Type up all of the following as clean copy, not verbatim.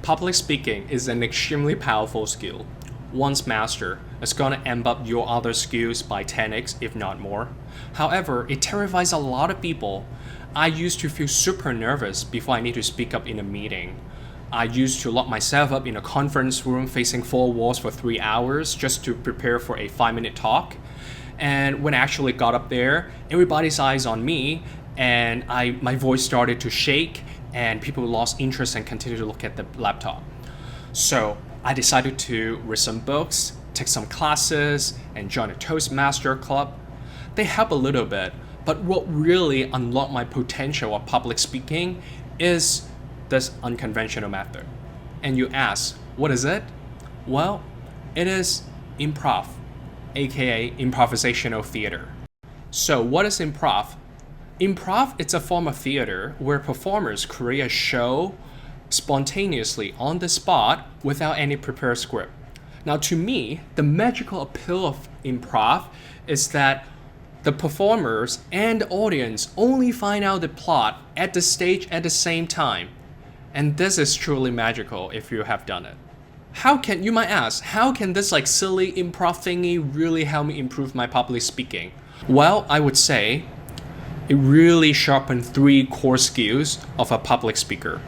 Public speaking is an extremely powerful skill. Once mastered, it's gonna amp up your other skills by 10x, if not more. However, it terrifies a lot of people. I used to feel super nervous before I need to speak up in a meeting. I used to lock myself up in a conference room facing four walls for 3 hours just to prepare for a 5-minute talk. And when I actually got up there, everybody's eyes on me, and my voice started to shake, and people lost interest and continued to look at the laptop. So I decided to read some books, take some classes, and join a Toastmasters club. They help a little bit, but what really unlocked my potential of public speaking is this unconventional method. And you ask, what is it? Well, it is improv, aka improvisational theater. So what is improv? Improv is a form of theater where performers create a show spontaneously on the spot without any prepared script. Now, to me, the magical appeal of improv is that the performers and the audience only find out the plot at the stage at the same time. And this is truly magical if you have done it. You might ask, how can this silly improv thingy really help me improve my public speaking? Well, I would say it really sharpened 3 core skills of a public speaker.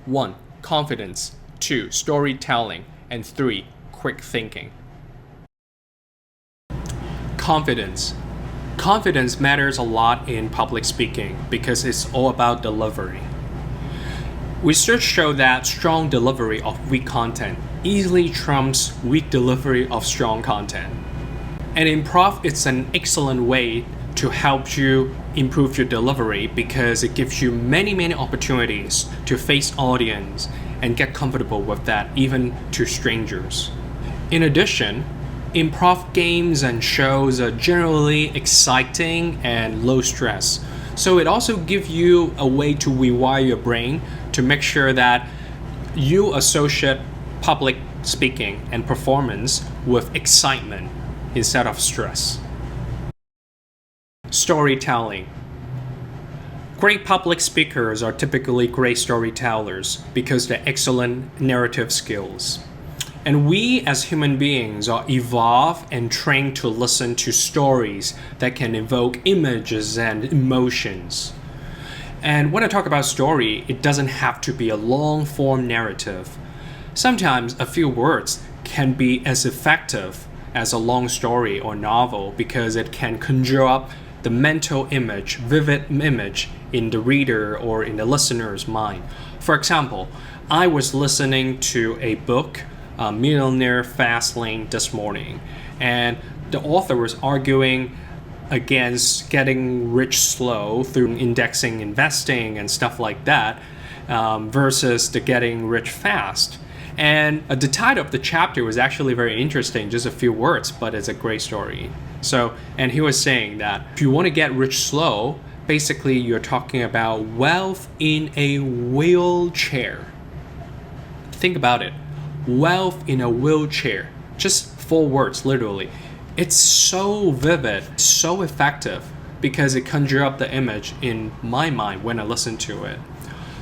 1. Confidence. 2. Storytelling. And 3. Quick thinking. Confidence. Confidence matters a lot in public speaking because it's all about delivery. Research shows that strong delivery of weak content easily trumps weak delivery of strong content. And improv is an excellent way to help you improve your delivery because it gives you many opportunities to face audience and get comfortable with that, even to strangers. In addition, improv games and shows are generally exciting and low stress. So it also gives you a way to rewire your brain to make sure that you associate public speaking and performance with excitement instead of stress. Storytelling. Great public speakers are typically great storytellers because they're excellent narrative skills. And we as human beings are evolved and trained to listen to stories that can evoke images and emotions. And when I talk about story, it doesn't have to be a long-form narrative. Sometimes a few words can be as effective as a long story or novel because it can conjure up the mental image, vivid image in the reader or in the listener's mind. For example, I was listening to a book, Millionaire Fast Lane, this morning, and the author was arguing against getting rich slow through indexing investing and stuff like that versus the getting rich fast. And the title of the chapter was actually very interesting, just a few words, but it's a great story. And he was saying that if you want to get rich slow, basically you're talking about wealth in a wheelchair. Think about it. Wealth in a wheelchair. Just 4 words, literally. It's so vivid, so effective, because it conjures up the image in my mind when I listen to it.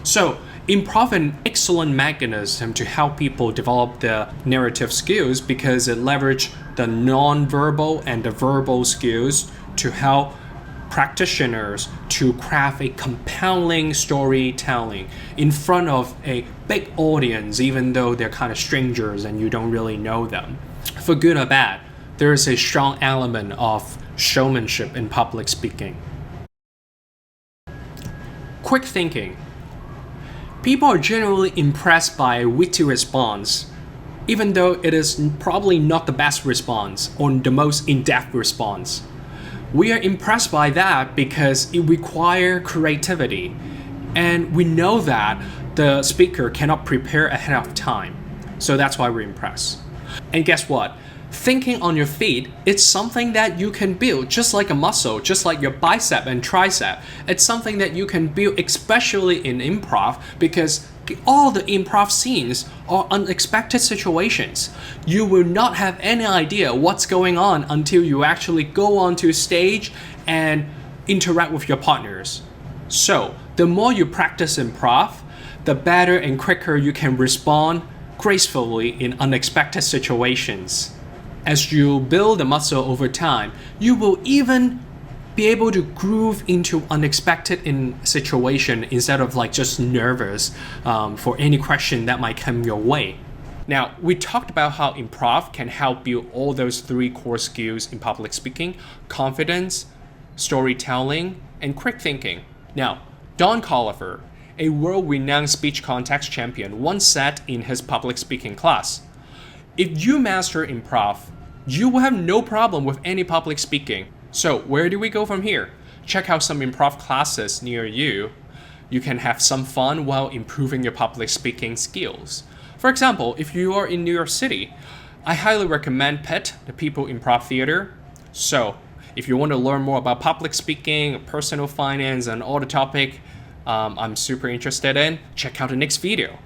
So, improv is an excellent mechanism to help people develop their narrative skills because it leverages the non-verbal and the verbal skills to help practitioners to craft a compelling storytelling in front of a big audience, even though they're kind of strangers and you don't really know them. For good or bad, there is a strong element of showmanship in public speaking. Quick thinking. People are generally impressed by a witty response, even though it is probably not the best response or the most in-depth response. We are impressed by that because it requires creativity, and we know that the speaker cannot prepare ahead of time. So that's why we're impressed. And guess what? Thinking on your feet, it's something that you can build just like a muscle, just like your bicep and tricep. It's something that you can build, especially in improv, because all the improv scenes are unexpected situations. You will not have any idea what's going on until you actually go onto stage and interact with your partners. So, the more you practice improv, the better and quicker you can respond gracefully in unexpected situations. As you build the muscle over time, you will even be able to groove into unexpected situation instead of like just nervous for any question that might come your way. Now, we talked about how improv can help build all those 3 core skills in public speaking: confidence, storytelling, and quick thinking. Now, Don Colliver, a world-renowned speech context champion, once said in his public speaking class, "If you master improv, you will have no problem with any public speaking." So where do we go from here? Check out some improv classes near you. You can have some fun while improving your public speaking skills. For example, if you are in New York City, I highly recommend PIT, the People Improv Theater. So if you want to learn more about public speaking, personal finance, and all the topic I'm super interested in, check out the next video.